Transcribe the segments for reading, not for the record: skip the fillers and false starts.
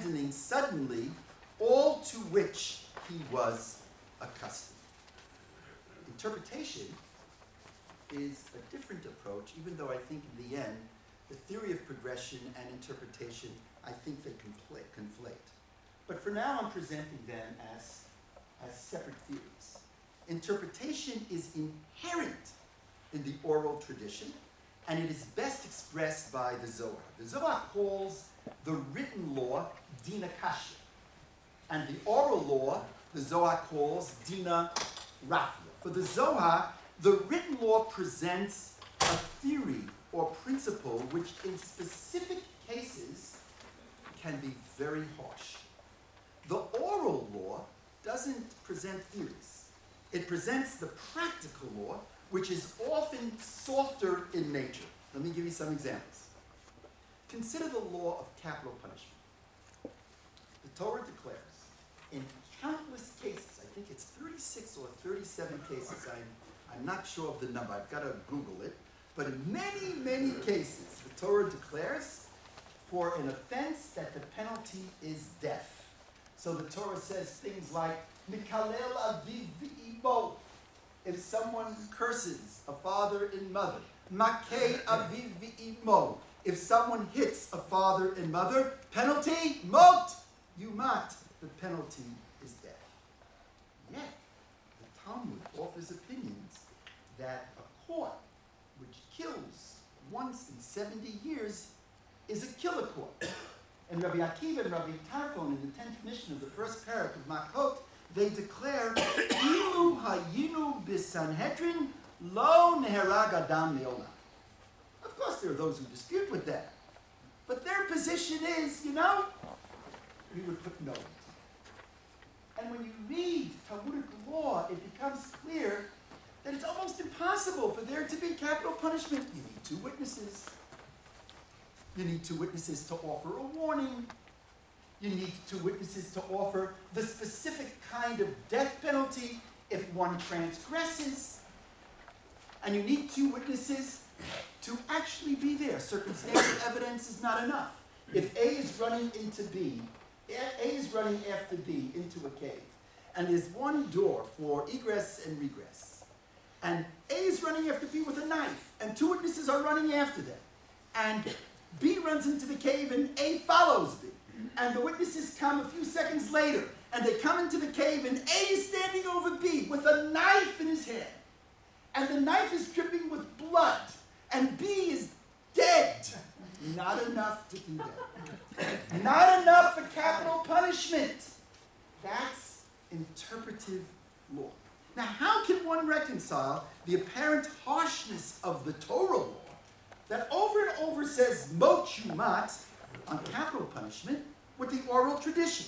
abandoning suddenly all to which he was accustomed. Interpretation is a different approach, even though I think in the end, the theory of progression and interpretation, I think they conflate. But for now, I'm presenting them as separate theories. Interpretation is inherent in the oral tradition, and it is best expressed by the Zohar. The Zohar calls the written law Dina Kashya, and the oral law, the Zohar calls Dina Rafia. For the Zohar, the written law presents a theory or principle which in specific cases can be very harsh. The oral law doesn't present theories. It presents the practical law, which is often softer in nature. Let me give you some examples. Consider the law of capital punishment. The Torah declares in countless cases, I think it's 36 or 37 cases, I'm not sure of the number, I've got to Google it, but in many, many cases, the Torah declares for an offense that the penalty is death. So the Torah says things like, Mikalel aviv v'imo, if someone curses a father and mother. Makei aviv v'imo, if someone hits a father and mother. Penalty, mot, yumat, the penalty is death. Yet, the Talmud offers opinions that a court which kills once in 70 years is a killer court. And Rabbi Akiva and Rabbi Tarfon in the 10th mission of the first parak of Makot, they declare, Ilu hayinu b'Sanhedrin lo neherag adam le'olam. Of course, there are those who dispute with that. But their position is, we would put no. And when you read Talmudic law, it becomes clear that it's almost impossible for there to be capital punishment. You need two witnesses. You need two witnesses to offer a warning. You need two witnesses to offer the specific kind of death penalty if one transgresses. And you need two witnesses to actually be there. Circumstantial evidence is not enough. If A is running into B, A is running after B into a cave, and there's one door for egress and regress, and A is running after B with a knife, and two witnesses are running after them, and B runs into the cave and A follows B, and the witnesses come a few seconds later, and they come into the cave and A is standing over B with a knife in his hand, and the knife is dripping with blood, and B is dead. Not enough to do that. Not enough for capital punishment. That's interpretive law. Now, how can one reconcile the apparent harshness of the Torah law that over and over says mot yumat on capital punishment with the oral tradition?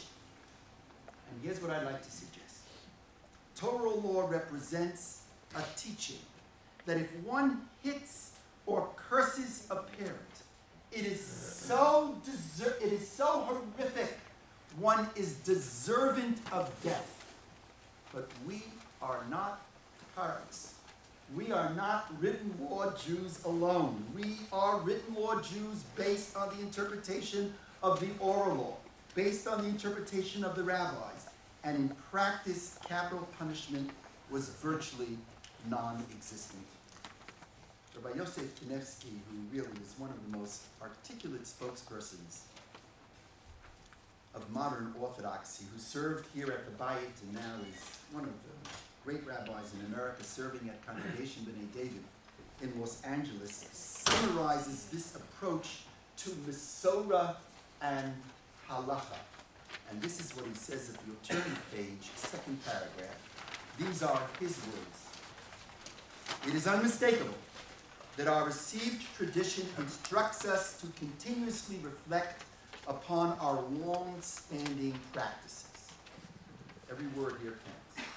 And here's what I'd like to suggest. Torah law represents a teaching that if one hits or curses a parent, it is so horrific, one is deserving of death. But we are not parents. We are not written law Jews alone. We are written law Jews based on the interpretation of the oral law, based on the interpretation of the rabbis. And in practice, capital punishment was virtually non-existent. Rabbi Yosef Kanevsky, who really is one of the most articulate spokespersons of modern Orthodoxy, who served here at the Bayit and now is one of the great rabbis in America serving at Congregation B'nai David in Los Angeles, summarizes this approach to Mesorah and Halacha. And this is what he says if you'll turn the page, second paragraph. These are his words. It is unmistakable that our received tradition instructs us to continuously reflect upon our long-standing practices. Every word here counts.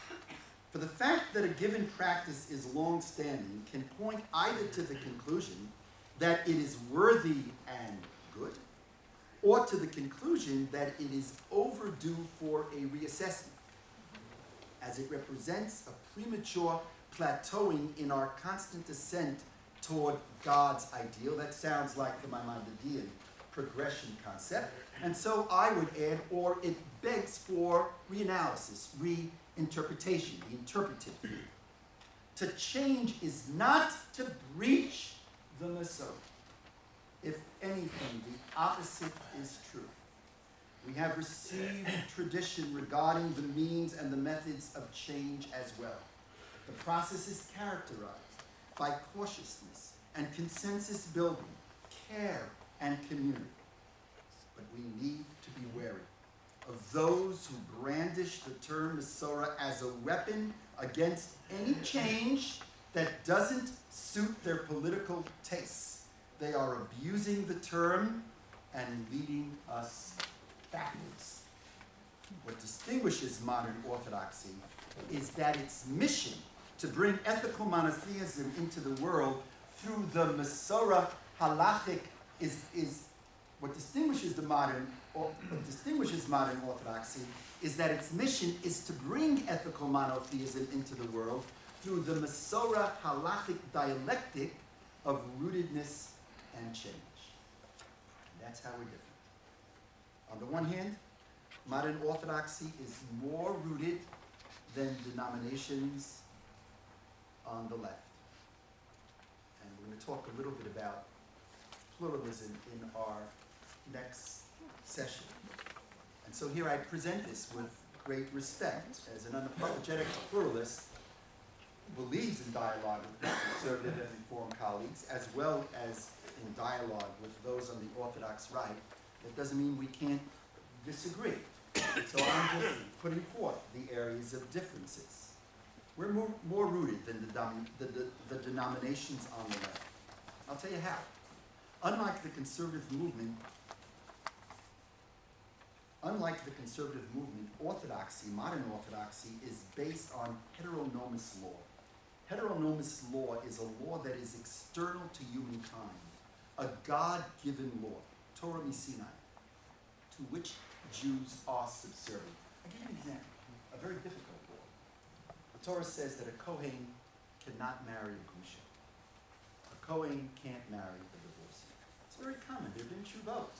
For the fact that a given practice is long-standing can point either to the conclusion that it is worthy and good, or to the conclusion that it is overdue for a reassessment, as it represents a premature plateauing in our constant ascent toward God's ideal. That sounds like the Maimonidean progression concept. And so I would add, or it begs for reanalysis, reinterpretation, the interpretive view. To change is not to breach the Masorah. If anything, the opposite is true. We have received tradition regarding the means and the methods of change as well. The process is characterized by cautiousness and consensus building, care and community. But we need to be wary of those who brandish the term Masorah as a weapon against any change that doesn't suit their political tastes. They are abusing the term and leading us backwards. What distinguishes modern Orthodoxy is that its mission to bring ethical monotheism into the world through the Masorah halachic is what distinguishes modern Orthodoxy is that its mission is to bring ethical monotheism into the world through the Masorah halachic dialectic of rootedness and change. And that's how we're different. On the one hand, modern Orthodoxy is more rooted than denominations on the left. And we're going to talk a little bit about pluralism in our next session. And so here I present this with great respect. As an unapologetic pluralist who believes in dialogue with conservative and reform colleagues, as well as in dialogue with those on the Orthodox right, that doesn't mean we can't disagree. So I'm just putting forth the areas of differences. We're more rooted than the denominations on the left. I'll tell you how. Unlike the conservative movement, Orthodoxy, modern Orthodoxy, is based on heteronomous law. Heteronomous law is a law that is external to humankind, a God-given law, Torah Sinai, to which Jews are subservient. I'll give you an example, a very difficult law. The Torah says that a Kohen cannot marry a Grusha. A Kohen can't marry a divorcee. It's very common. There have been tshuvot.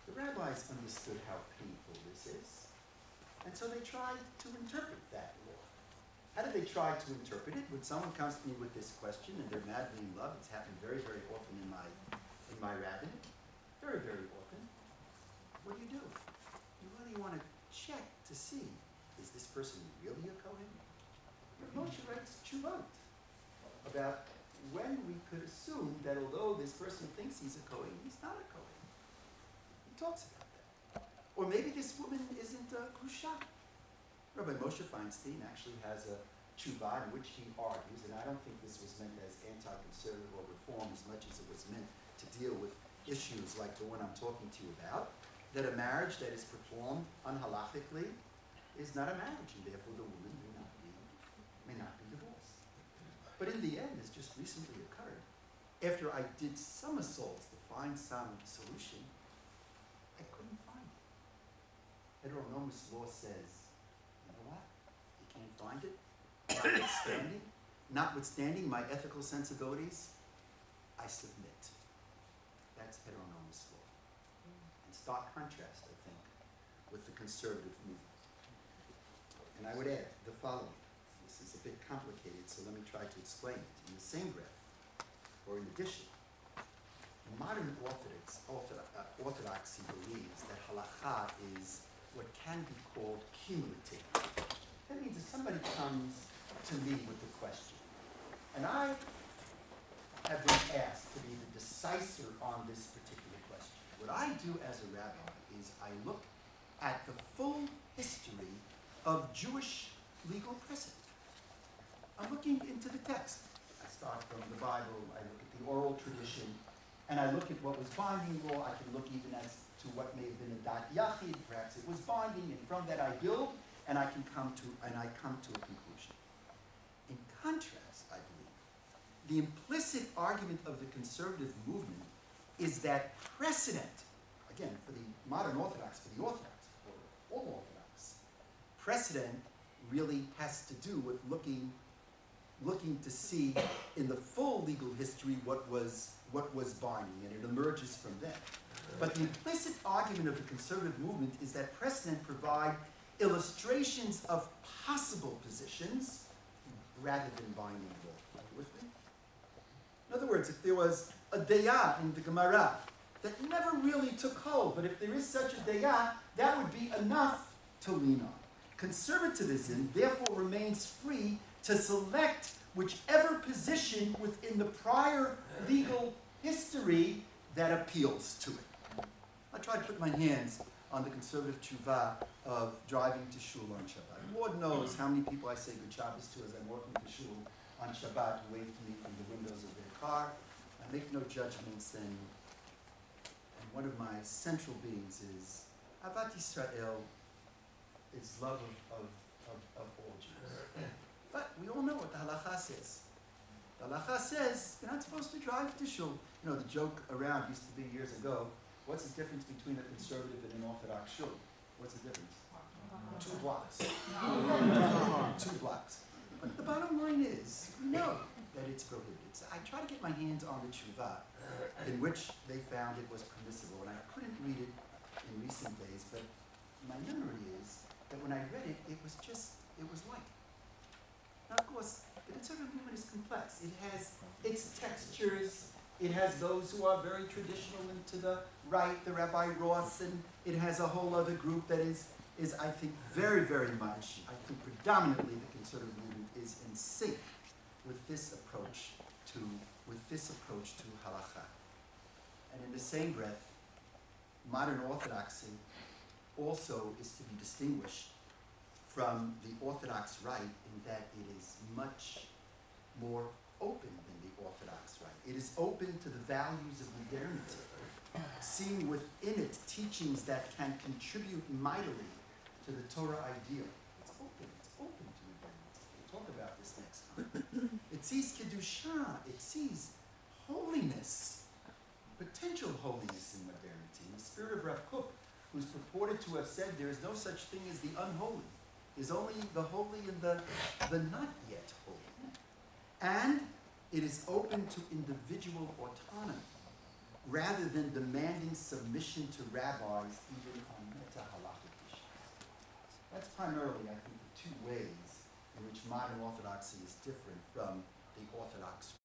The rabbis understood how painful this is, and so they tried to interpret that law. How did they try to interpret it? When someone comes to me with this question and they're madly in love, it's happened very, very often in my rabbinate, very, very often. What do? You really want to check to see, is this person really a Kohen? Moshe writes tshuvot about when we could assume that although this person thinks he's a Kohen, he's not a Kohen. He talks about that. Or maybe this woman isn't a Grusha. Rabbi Moshe Feinstein actually has a tshuva in which he argues, and I don't think this was meant as anti-conservative or reform as much as it was meant to deal with issues like the one I'm talking to you about, that a marriage that is performed unhalachically is not a marriage, and therefore the woman may not be divorced. But in the end, as just recently occurred, after I did somersaults to find some solution, I couldn't find it. Heteronomous law says, you know what? You can't find it. Notwithstanding my ethical sensibilities, I submit. That's heteronomous law. In stark contrast, I think, with the conservative movement. And I would add the following. This is a bit complicated, so let me try to explain it. In the same breath, or in addition, modern Orthodoxy believes that halakha is what can be called cumulative. That means if somebody comes to me with a question, and I have been asked to be the decisor on this particular question, what I do as a rabbi is I look at the full history of Jewish legal precedent. I'm looking into the text. I start from the Bible, I look at the oral tradition, and I look at what was binding law. I can look even as to what may have been a dat yachid, perhaps it was binding, and from that I build, and I come to a conclusion. In contrast, I believe, the implicit argument of the conservative movement is that precedent, again, for the modern Orthodox, for the Orthodox, for all Orthodox, precedent really has to do with looking looking to see in the full legal history what was binding, and it emerges from that. But the implicit argument of the conservative movement is that precedent provide illustrations of possible positions rather than binding law. Are you with me? In other words, if there was a dayah in the Gemara that never really took hold, but if there is such a dayah, that would be enough to lean on. Conservatism, therefore, remains free to select whichever position within the prior legal history that appeals to it. I try to put my hands on the conservative tshuva of driving to shul on Shabbat. Lord knows how many people I say good Shabbos to as I'm walking to shul on Shabbat who wave to me from the windows of their car. I make no judgments, and one of my central beings is Avat Yisrael, is love of all Jews. But we all know what the halacha says. The halacha says you're not supposed to drive to shul. You know, the joke around used to be years ago, what's the difference between a conservative and an Orthodox shul? What's the difference? 2 blocks. 2 blocks. But the bottom line is, we know that it's prohibited. So I try to get my hands on the tshuva, in which they found it was permissible. And I couldn't read it in recent days, but my memory is that when I read it, it was light. Now, of course, the conservative movement is complex. It has its textures. It has those who are very traditional and to the right, the Rabbi Ross, and it has a whole other group that is I think, very, very much, I think predominantly the conservative movement is in sync with this approach to halacha. And in the same breath, modern orthodoxy also is to be distinguished from the Orthodox right in that it is much more open than the Orthodox right. It is open to the values of modernity, seeing within it teachings that can contribute mightily to the Torah ideal. It's open to modernity. We'll talk about this next time. It sees Kedusha, it sees holiness, potential holiness in modernity. In the spirit of Rav Kook, who's purported to have said there is no such thing as the unholy. There's only the holy and the not yet holy. And it is open to individual autonomy, rather than demanding submission to rabbis even on meta-halachic issues. That's primarily, I think, the 2 ways in which modern orthodoxy is different from the Orthodox